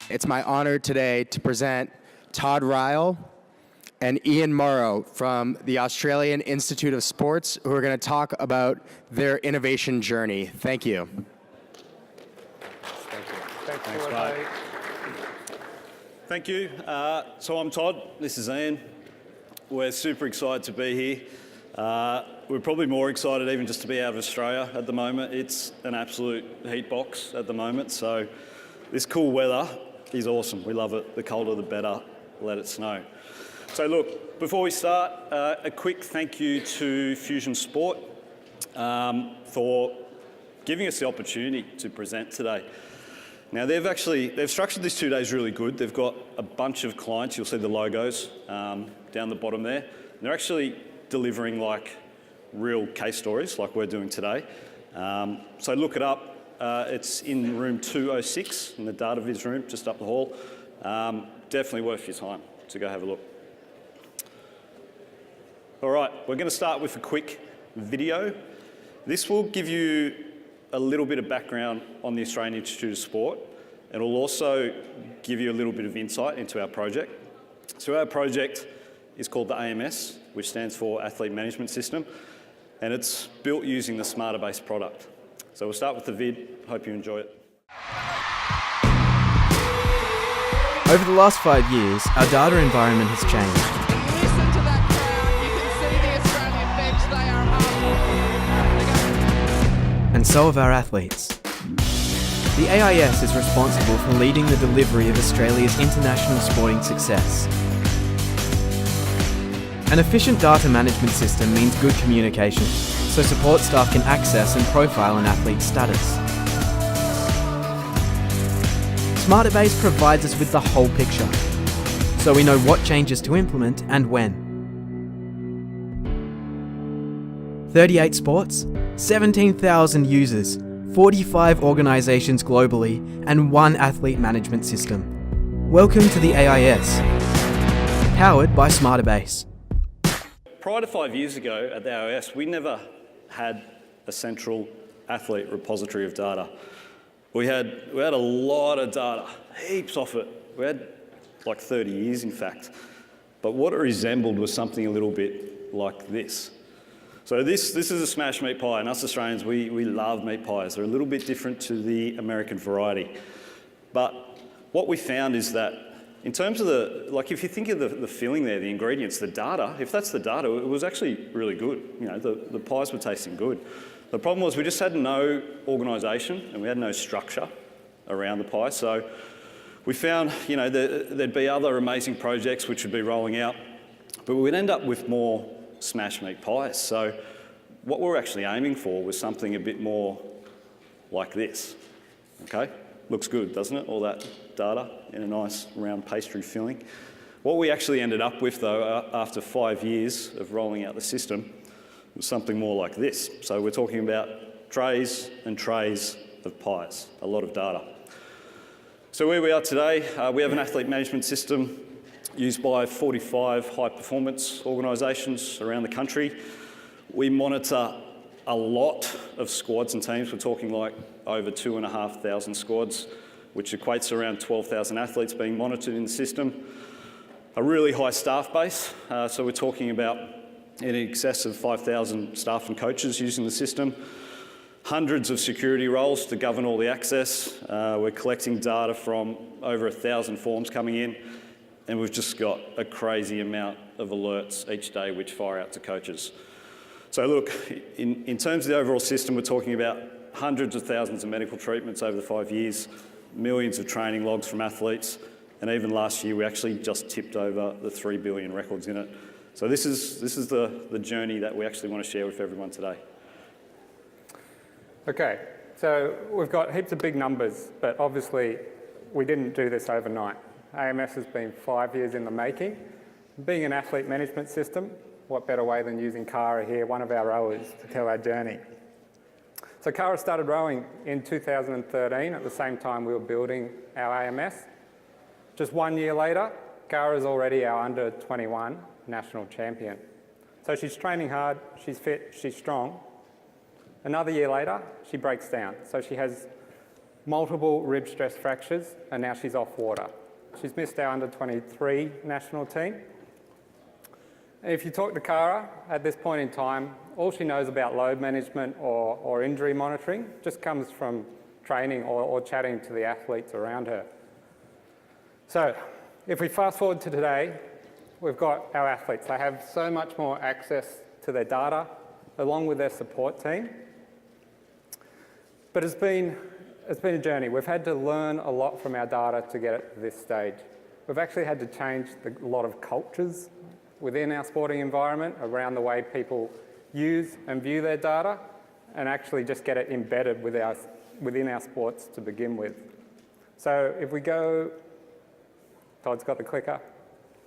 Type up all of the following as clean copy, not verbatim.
It's my honor today to present Todd Ryall and Ian Morrow from the Australian Institute of Sports, who are going to talk about their innovation journey. Thank you. Thanks, mate. Thank you. So I'm Todd. This is Ian. We're super excited to be here. We're probably more excited even just to be out of Australia at the moment. It's an absolute heat box at the moment. So this cool weather is awesome. We love it. The colder the better. Let it snow. So look, before we start, a quick thank you to Fusion Sport for giving us the opportunity to present today. Now they've structured these 2 days really good. They've got a bunch of clients. You'll see the logos down the bottom there. And they're actually delivering like real case stories like we're doing today. So look it up. It's in room 206 in the data viz room, just up the hall. Definitely worth your time to go have a look. All right, we're going to start with a quick video. This will give you a little bit of background on the Australian Institute of Sport. It will also give you a little bit of insight into our project. So our project is called the AMS, which stands for Athlete Management System, and it's built using the Smartabase product. So we'll start with the vid. Hope you enjoy it. Over the last 5 years, our data environment has changed. Listen to that crowd. You can see the Australian bench. They are up. And so have our athletes. The AIS is responsible for leading the delivery of Australia's international sporting success. An efficient data management system means good communication, so support staff can access and profile an athlete's status. Smartabase provides us with the whole picture, so we know what changes to implement and when. 38 sports, 17,000 users, 45 organisations globally, and 1 athlete management system. Welcome to the AIS, powered by Smartabase. Prior to 5 years ago at the AIS, we never had a central athlete repository of data. We had a lot of data, heaps of it. We had like 30 years, in fact. But what it resembled was something a little bit like this. So this is a smashed meat pie, and us Australians, we love meat pies. They're a little bit different to the American variety. But what we found is that in terms of if you think of the filling there, the ingredients, the data, if that's the data, it was actually really good. You know, the pies were tasting good. The problem was we just had no organisation and we had no structure around the pie. So we found, you know, there'd be other amazing projects which would be rolling out, but we'd end up with more smash meat pies. So what we were actually aiming for was something a bit more like this, okay? Looks good, doesn't it? All that data in a nice round pastry filling. What we actually ended up with, though, after 5 years of rolling out the system, was something more like this. So we're talking about trays and trays of pies, a lot of data. So where we are today, we have an athlete management system used by 45 high-performance organisations around the country. We monitor a lot of squads and teams. We're talking like over 2,500 squads, which equates to around 12,000 athletes being monitored in the system. A really high staff base, so we're talking about in excess of 5,000 staff and coaches using the system. Hundreds of security roles to govern all the access. We're collecting data from over 1,000 forms coming in, and we've just got a crazy amount of alerts each day which fire out to coaches. So look, in terms of the overall system, we're talking about hundreds of thousands of medical treatments over the 5 years, millions of training logs from athletes, and even last year we actually just tipped over the 3 billion records in it. So this is the journey that we actually want to share with everyone today. Okay, so we've got heaps of big numbers, but obviously we didn't do this overnight. AMS has been 5 years in the making. Being an athlete management system, what better way than using Cara here, one of our rowers, to tell our journey. So Cara started rowing in 2013, at the same time we were building our AMS. Just 1 year later, Cara is already our under-21 national champion. So she's training hard, she's fit, she's strong. Another year later, she breaks down. So she has multiple rib stress fractures, and now she's off water. She's missed our under-23 national team. If you talk to Cara at this point in time, all she knows about load management or injury monitoring just comes from training or chatting to the athletes around her. So if we fast forward to today, we've got our athletes. They have so much more access to their data, along with their support team. But it's been a journey. We've had to learn a lot from our data to get it to this stage. We've actually had to change a lot of cultures within our sporting environment around the way people use and view their data, and actually just get it embedded within our sports to begin with. So if we go, Todd's got the clicker,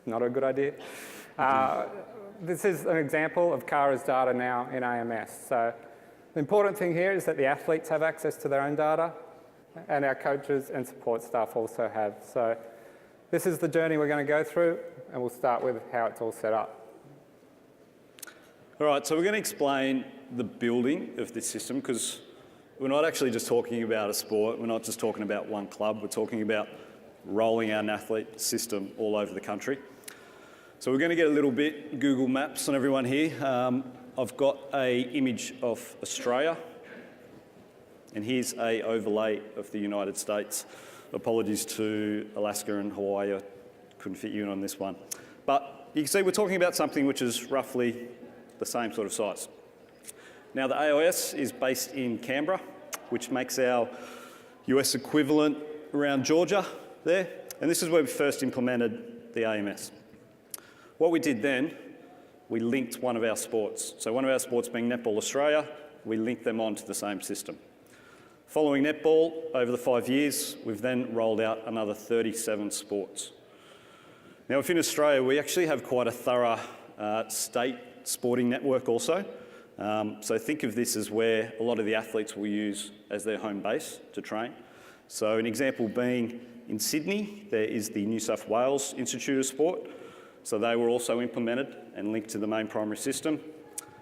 not a good idea. This is an example of Cara's data now in AMS. So the important thing here is that the athletes have access to their own data, and our coaches and support staff also have. So this is the journey we're going to go through, and we'll start with how it's all set up. All right, so we're going to explain the building of this system, because we're not actually just talking about a sport. We're not just talking about one club. We're talking about rolling out an athlete system all over the country. So we're going to get a little bit Google Maps on everyone here. I've got an image of Australia, and here's an overlay of the United States. Apologies to Alaska and Hawaii, I couldn't fit you in on this one. But you can see we're talking about something which is roughly the same sort of size. Now the AIS is based in Canberra, which makes our US equivalent around Georgia there, and this is where we first implemented the AMS. What we did then, we linked one of our sports. So one of our sports being Netball Australia, we linked them onto the same system. Following netball, over the 5 years, we've then rolled out another 37 sports. Now within Australia, we actually have quite a thorough state sporting network also. So think of this as where a lot of the athletes will use as their home base to train. So an example being in Sydney, there is the New South Wales Institute of Sport. So they were also implemented and linked to the main primary system.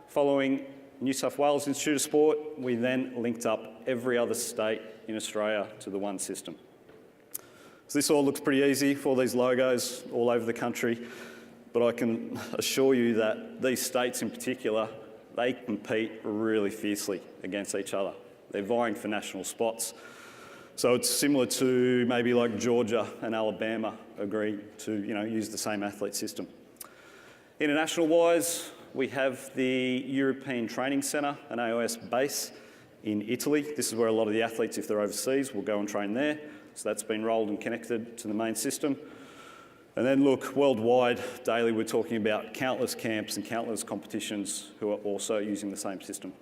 Following New South Wales Institute of Sport, we then linked up every other state in Australia to the one system. So this all looks pretty easy for all these logos all over the country, but I can assure you that these states in particular, they compete really fiercely against each other. They're vying for national spots. So it's similar to maybe like Georgia and Alabama agree to use the same athlete system. International-wise, we have the European Training Centre, an AIS base in Italy. This is where a lot of the athletes, if they're overseas, will go and train there. So that's been rolled and connected to the main system. And then look, worldwide, daily we're talking about countless camps and countless competitions who are also using the same system.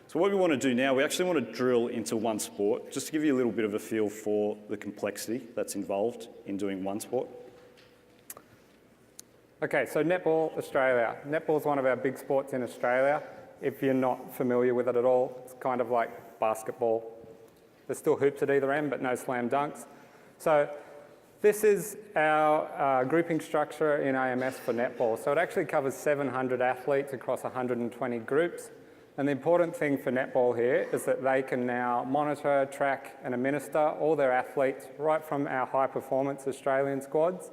So what we want to do now, we actually want to drill into one sport, just to give you a little bit of a feel for the complexity that's involved in doing one sport. Okay, so Netball Australia. Netball is one of our big sports in Australia. If you're not familiar with it at all, it's kind of like basketball. There's still hoops at either end, but no slam dunks. So this is our grouping structure in AMS for netball. So it actually covers 700 athletes across 120 groups. And the important thing for netball here is that they can now monitor, track and administer all their athletes right from our high performance Australian squads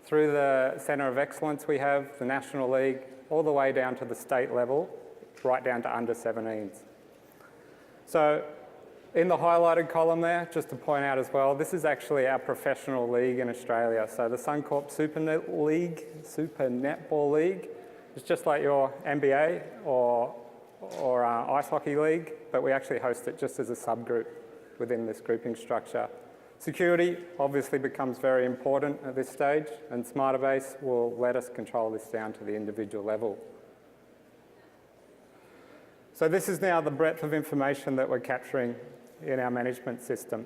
through the Centre of Excellence we have, the National League, all the way down to the state level, right down to under 17s. So in the highlighted column there, just to point out as well, this is actually our professional league in Australia. So the Suncorp Super Netball League is just like your NBA or ice hockey league, but we actually host it just as a subgroup within this grouping structure. Security obviously becomes very important at this stage, and Smartabase will let us control this down to the individual level. So this is now the breadth of information that we're capturing in our management system.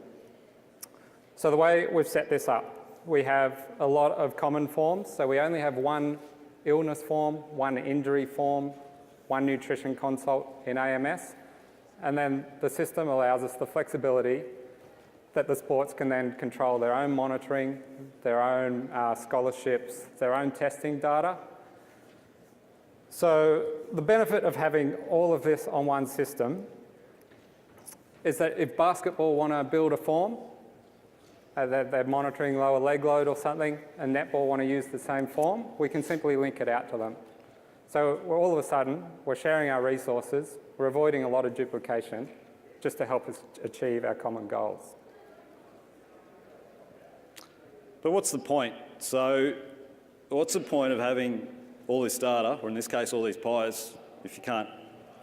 So the way we've set this up, we have a lot of common forms. So we only have one illness form, one injury form, one nutrition consult in AMS, and then the system allows us the flexibility that the sports can then control their own monitoring, their own scholarships, their own testing data. So the benefit of having all of this on one system is that if basketball want to build a form, they're monitoring lower leg load or something, and netball want to use the same form, we can simply link it out to them. So all of a sudden, we're sharing our resources, we're avoiding a lot of duplication, just to help us achieve our common goals. But what's the point? So what's the point of having all this data, or in this case, all these pies, if you can't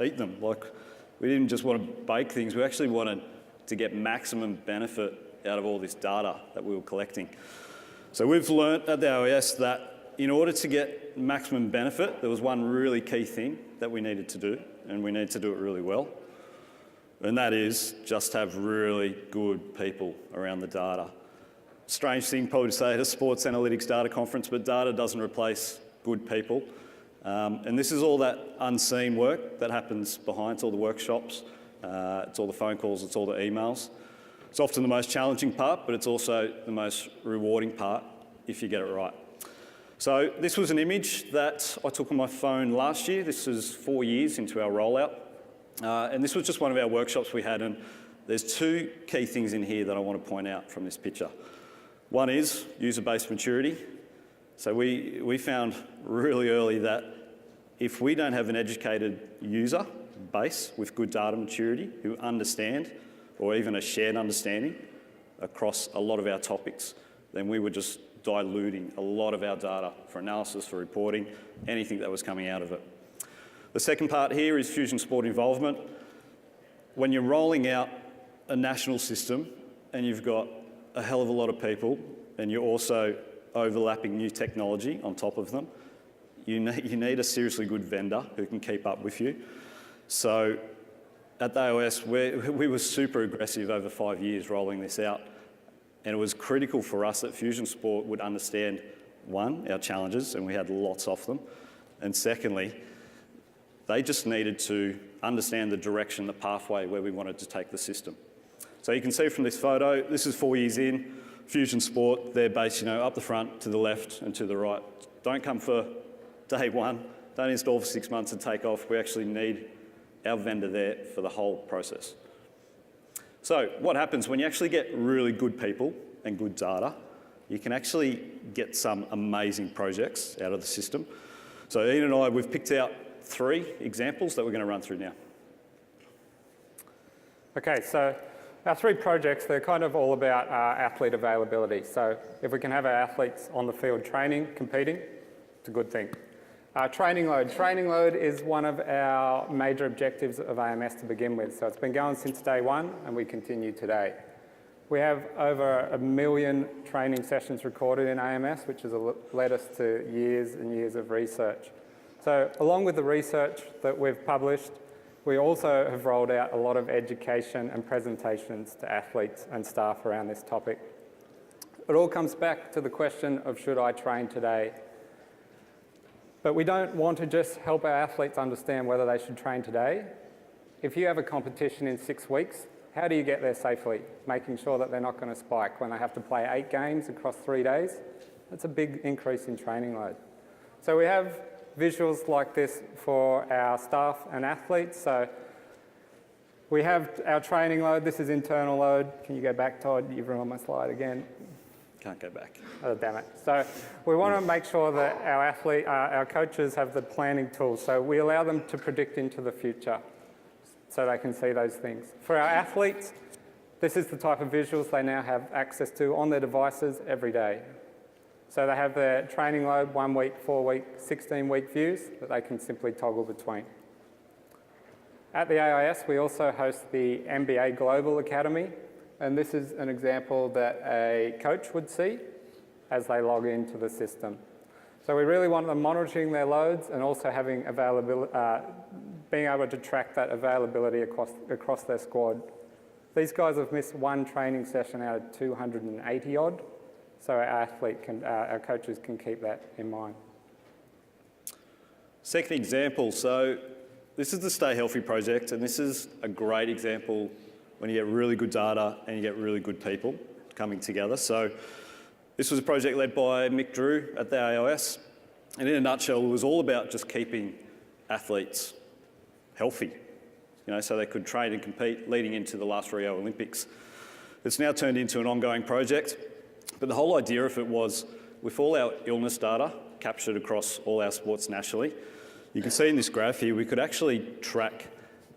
eat them? Like, we didn't just want to bake things, we actually wanted to get maximum benefit out of all this data that we were collecting. So we've learnt at the OES that in order to get maximum benefit, there was one really key thing that we needed to do, and we need to do it really well. And that is just have really good people around the data. Strange thing probably to say at a sports analytics data conference, but data doesn't replace good people. And this is all that unseen work that happens behind. It's all the workshops, it's all the phone calls, it's all the emails. It's often the most challenging part, but it's also the most rewarding part if you get it right. So this was an image that I took on my phone last year. This is 4 years into our rollout. And this was just one of our workshops we had, and there's two key things in here that I want to point out from this picture. One is user-based maturity. So we found really early that if we don't have an educated user base with good data maturity who understand, or even a shared understanding across a lot of our topics, then we were just diluting a lot of our data for analysis, for reporting, anything that was coming out of it. The second part here is Fusion Sport involvement. When you're rolling out a national system and you've got a hell of a lot of people and you're also overlapping new technology on top of them, you need a seriously good vendor who can keep up with you. So at the OS, we were super aggressive over 5 years rolling this out, and it was critical for us that Fusion Sport would understand, one, our challenges, and we had lots of them, and secondly, they just needed to understand the direction, the pathway where we wanted to take the system. So you can see from this photo, this is 4 years in, Fusion Sport, they're based, up the front, to the left and to the right. Don't come for day one, don't install for 6 months and take off. We actually need our vendor there for the whole process. So what happens when you actually get really good people and good data, you can actually get some amazing projects out of the system. So Ian and I, we've picked out 3 examples that we're going to run through now. Okay, so our 3 projects, they're kind of all about athlete availability. So if we can have our athletes on the field training, competing, it's a good thing. Training load. Training load is one of our major objectives of AMS to begin with. So it's been going since day one and we continue today. We have over 1 million training sessions recorded in AMS, which has led us to years and years of research. So along with the research that we've published, we also have rolled out a lot of education and presentations to athletes and staff around this topic. It all comes back to the question of should I train today? But we don't want to just help our athletes understand whether they should train today. If you have a competition in 6 weeks, how do you get there safely? Making sure that they're not going to spike when they have to play 8 games across 3 days. That's a big increase in training load. So we have visuals like this for our staff and athletes. So we have our training load. This is internal load. Can you go back, Todd? You've ruined my slide again. Can't go back. Oh, damn it. So we want to make sure that our coaches have the planning tools. So we allow them to predict into the future so they can see those things. For our athletes, this is the type of visuals they now have access to on their devices every day. So they have their training load, 1 week, 4 week, 16-week views that they can simply toggle between. At the AIS, we also host the NBA Global Academy. And this is an example that a coach would see as they log into the system. So we really want them monitoring their loads and also having being able to track that availability across their squad. These guys have missed 1 training session out of 280 odd, so our coaches can keep that in mind. Second example, so this is the Stay Healthy project, and this is a great example when you get really good data and you get really good people coming together. So this was a project led by Mick Drew at the AIS, and in a nutshell, it was all about just keeping athletes healthy. so they could train and compete leading into the last Rio Olympics. It's now turned into an ongoing project, but the whole idea of it was, with all our illness data captured across all our sports nationally, you can see in this graph here, we could actually track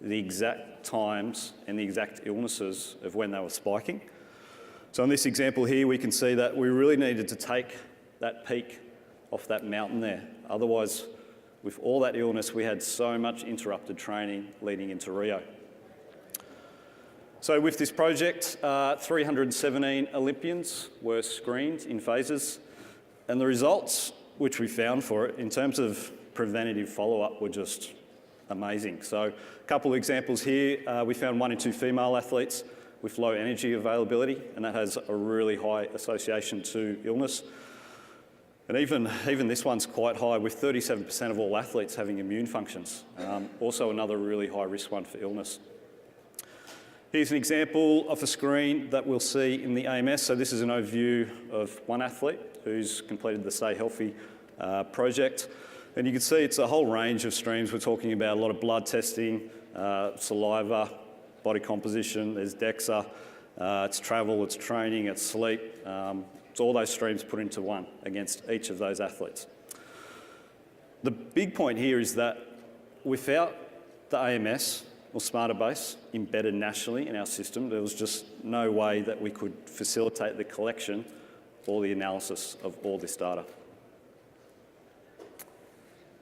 the exact times and the exact illnesses of when they were spiking. So in this example here, we can see that we really needed to take that peak off that mountain there. Otherwise, with all that illness, we had so much interrupted training leading into Rio. So with this project, 317 Olympians were screened in phases, and the results which we found for it in terms of preventative follow-up were just amazing. So a couple of examples here, we found 1 in 2 female athletes with low energy availability, and that has a really high association to illness. And even this one's quite high, with 37% of all athletes having immune functions. Also another really high risk one for illness. Here's an example of a screen that we'll see in the AMS. So this is an overview of one athlete who's completed the Stay Healthy project. And you can see it's a whole range of streams. We're talking about a lot of blood testing, saliva, body composition, there's DEXA, it's travel, it's training, it's sleep. It's all those streams put into one against each of those athletes. The big point here is that without the AMS or Smartabase embedded nationally in our system, there was just no way that we could facilitate the collection or the analysis of all this data.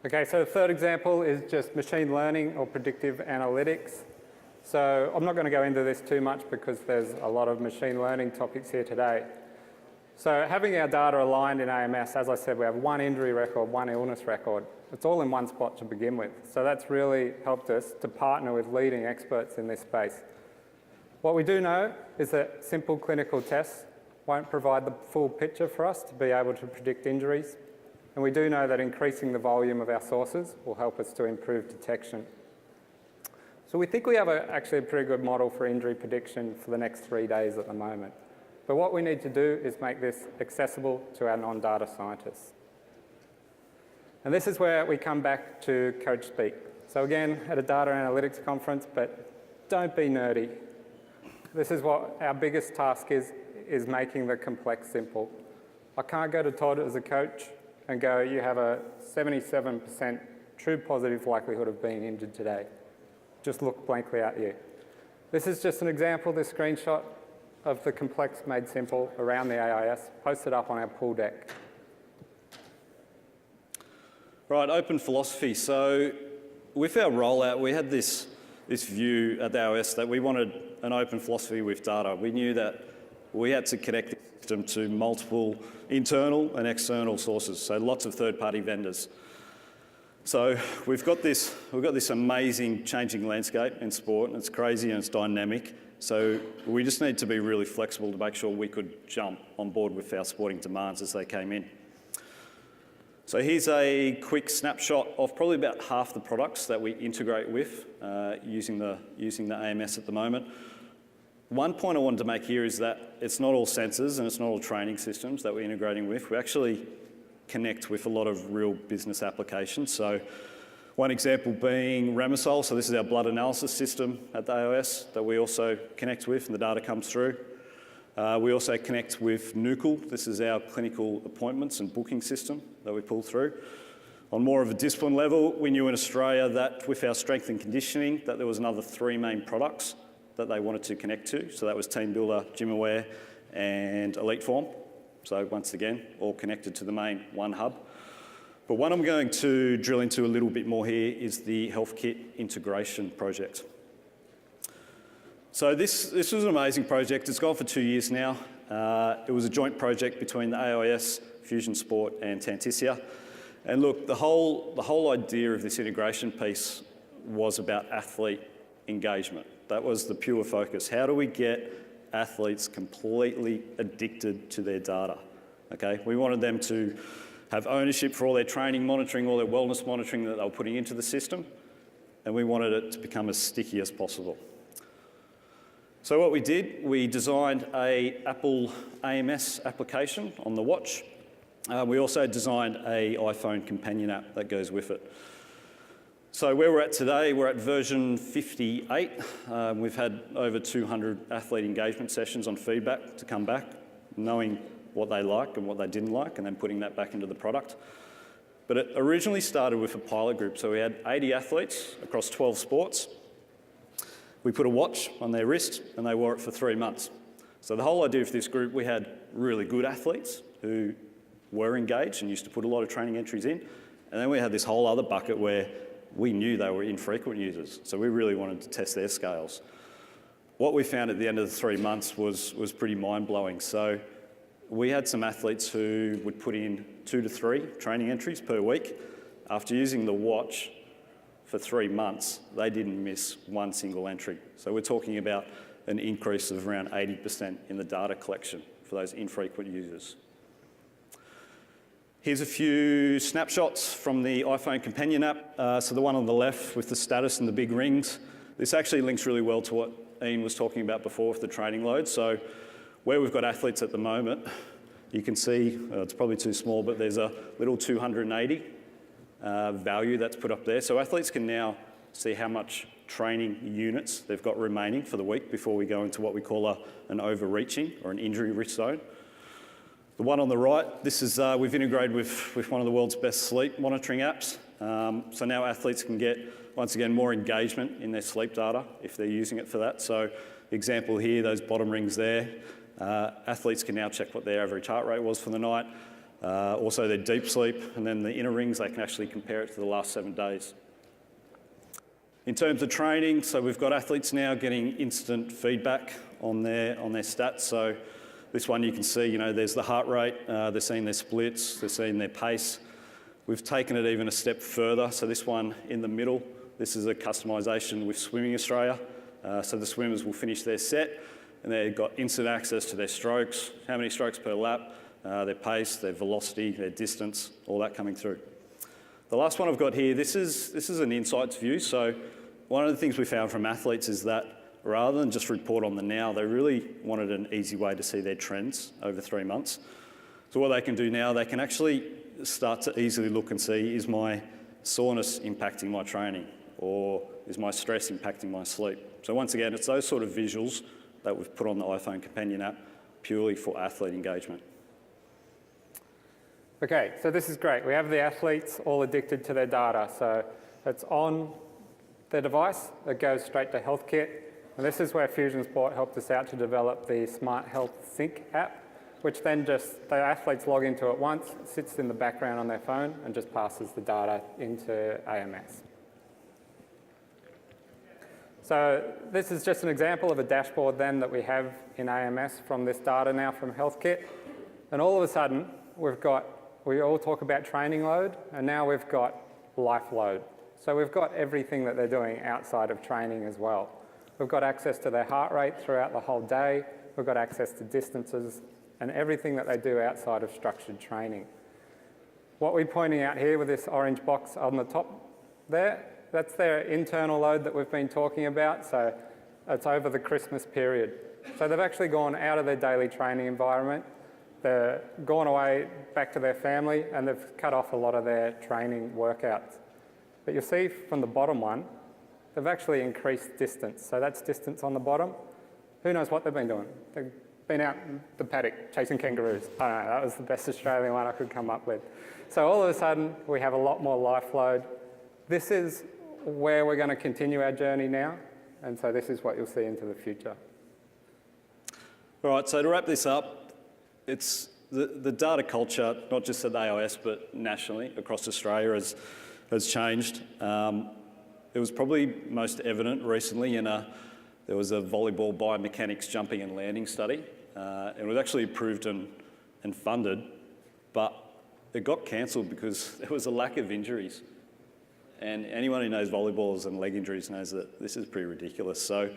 Okay, so the third example is just machine learning or predictive analytics. So I'm not going to go into this too much because there's a lot of machine learning topics here today. So having our data aligned in AMS, as I said, we have one injury record, one illness record. It's all in one spot to begin with. So that's really helped us to partner with leading experts in this space. What we do know is that simple clinical tests won't provide the full picture for us to be able to predict injuries. And we do know that increasing the volume of our sources will help us to improve detection. So we think we have actually a pretty good model for injury prediction for the next 3 days at the moment. But what we need to do is make this accessible to our non-data scientists. And this is where we come back to coach speak. So again, at a data analytics conference, but don't be nerdy. This is what our biggest task is making the complex simple. I can't go to Todd as a coach and go, you have a 77% true positive likelihood of being injured today. Just look blankly at you. This is just an example, this screenshot of the complex made simple around the AIS, posted up on our pool deck. Right, open philosophy. So with our rollout, we had this view at the AIS that we wanted an open philosophy with data. We knew that we had to connect the system to multiple internal and external sources, so lots of third-party vendors. So we've got this amazing changing landscape in sport, and it's crazy and it's dynamic. So we just need to be really flexible to make sure we could jump on board with our sporting demands as they came in. So here's a quick snapshot of probably about half the products that we integrate with using the AMS at the moment. One point I wanted to make here is that it's not all sensors and it's not all training systems that we're integrating with. We actually connect with a lot of real business applications. So one example being Remisol. So this is our blood analysis system at the AOS that we also connect with and the data comes through. We also connect with Nucleus. This is our clinical appointments and booking system that we pull through. On more of a discipline level, we knew in Australia that with our strength and conditioning that there was another 3 main products that they wanted to connect to. So that was Team Builder, Gym Aware and Elite Form. So once again, all connected to the main one hub. But what I'm going to drill into a little bit more here is the Health Kit integration project. So this was an amazing project. It's gone for 2 years now. It was a joint project between the AIS, Fusion Sport and Tantisia. And look, the whole idea of this integration piece was about athlete engagement. That was the pure focus. How do we get athletes completely addicted to their data? Okay, we wanted them to have ownership for all their training monitoring, all their wellness monitoring that they were putting into the system, and we wanted it to become as sticky as possible. So what we did, we designed an Apple AMS application on the watch. We also designed an iPhone companion app that goes with it. So where we're at today, we're at version 58. We've had over 200 athlete engagement sessions on feedback to come back, knowing what they like and what they didn't like, and then putting that back into the product. But it originally started with a pilot group. So we had 80 athletes across 12 sports. We put a watch on their wrist and they wore it for 3 months. So the whole idea of this group, we had really good athletes who were engaged and used to put a lot of training entries in. And then we had this whole other bucket where we knew they were infrequent users. So we really wanted to test their scales. What we found at the end of the 3 months was pretty mind-blowing. So we had some athletes who would put in 2 to 3 training entries per week. After using the watch for 3 months, they didn't miss one single entry. So we're talking about an increase of around 80% in the data collection for those infrequent users. Here's a few snapshots from the iPhone companion app. So the one on the left with the status and the big rings, this actually links really well to what Ian was talking about before with the training load. So where we've got athletes at the moment, you can see, it's probably too small, but there's a little 280 value that's put up there. So athletes can now see how much training units they've got remaining for the week before we go into what we call an overreaching or an injury risk zone. The one on the right, this is, we've integrated with one of the world's best sleep monitoring apps. So now athletes can get, once again, more engagement in their sleep data if they're using it for that. So the example here, those bottom rings there, athletes can now check what their average heart rate was for the night, also their deep sleep, and then the inner rings, they can actually compare it to the last 7 days. In terms of training, so we've got athletes now getting instant feedback on their stats. So this one you can see, there's the heart rate, they're seeing their splits, they're seeing their pace. We've taken it even a step further. So this one in the middle, this is a customisation with Swimming Australia. So the swimmers will finish their set and they've got instant access to their strokes, how many strokes per lap, their pace, their velocity, their distance, all that coming through. The last one I've got here, this is an insights view. So one of the things we found from athletes is that rather than just report on the now, they really wanted an easy way to see their trends over 3 months. So what they can do now, they can actually start to easily look and see, is my soreness impacting my training, or is my stress impacting my sleep? So once again, it's those sort of visuals that we've put on the iPhone companion app purely for athlete engagement. Okay, so this is great. We have the athletes all addicted to their data. So it's on their device, it goes straight to HealthKit. And this is where Fusion Sport helped us out to develop the Smart Health Sync app, which then just, the athletes log into it once, it sits in the background on their phone and just passes the data into AMS. So this is just an example of a dashboard then that we have in AMS from this data now from HealthKit. And all of a sudden, we all talk about training load, and now we've got life load. So we've got everything that they're doing outside of training as well. We've got access to their heart rate throughout the whole day. We've got access to distances and everything that they do outside of structured training. What we're pointing out here with this orange box on the top there, that's their internal load that we've been talking about. So it's over the Christmas period. So they've actually gone out of their daily training environment. They're gone away back to their family and they've cut off a lot of their training workouts. But you'll see from the bottom one, they've actually increased distance. So that's distance on the bottom. Who knows what they've been doing? They've been out in the paddock chasing kangaroos. I don't know, that was the best Australian one I could come up with. So all of a sudden, we have a lot more life load. This is where we're going to continue our journey now. And so this is what you'll see into the future. All right, so to wrap this up, it's the data culture, not just at the AIS, but nationally across Australia has changed. It was probably most evident recently there was a volleyball biomechanics jumping and landing study. It was actually approved and funded, but it got cancelled because there was a lack of injuries. And anyone who knows volleyballs and leg injuries knows that this is pretty ridiculous. So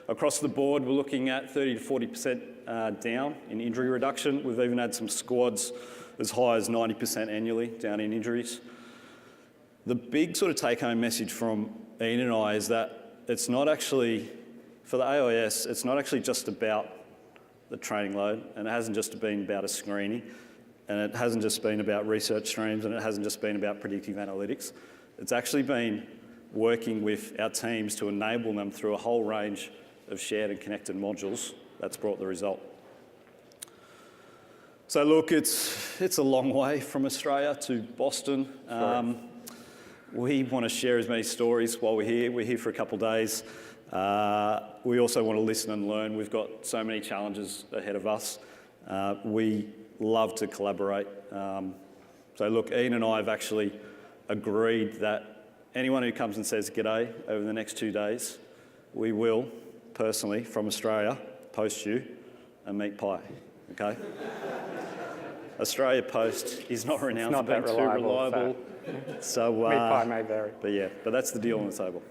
across the board, we're looking at 30 to 40% down in injury reduction. We've even had some squads as high as 90% annually down in injuries. The big sort of take-home message from Ian and I is that it's not actually, for the AIS, it's not actually just about the training load, and it hasn't just been about a screening, and it hasn't just been about research streams, and it hasn't just been about predictive analytics. It's actually been working with our teams to enable them through a whole range of shared and connected modules, that's brought the result. So look, it's a long way from Australia to Boston. We want to share as many stories while we're here. We're here for a couple of days. We also want to listen and learn. We've got so many challenges ahead of us. We love to collaborate. So look, Ian and I have actually agreed that anyone who comes and says g'day over the next 2 days, we will, personally, from Australia, post you a meat pie, okay? Australia Post is not renowned for being too reliable. So, Meat pie may vary. But yeah, but that's the deal on the table.